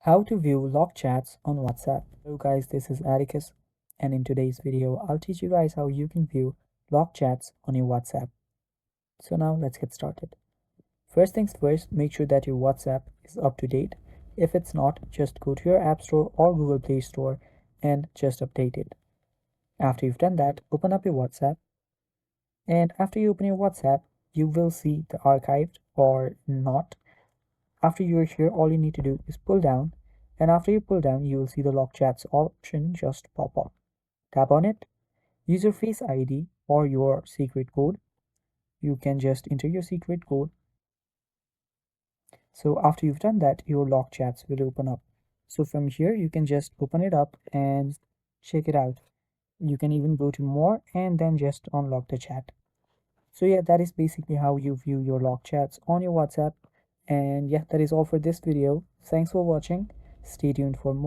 How to view locked chats on WhatsApp. Hello guys, this is Atticus, and in today's video I'll teach you guys how you can view locked chats on your WhatsApp. So now let's get started. First things first, make sure that your WhatsApp is up to date. If it's not, just go to your App Store or Google Play Store and just update it. After you've done that, open up your WhatsApp, and after you open your WhatsApp, you will see the archived or not. After you're here, all you need to do is pull down, and after you pull down, you will see the lock chats option just pop up. Tap on it, use your Face ID or your secret code. You can just enter your secret code. So after you've done that, your lock chats will open up. So from here, you can just open it up and check it out. You can even go to more and then just unlock the chat. So yeah, that is basically how you view your lock chats on your WhatsApp. And yeah, that is all for this video. Thanks for watching. Stay tuned for more.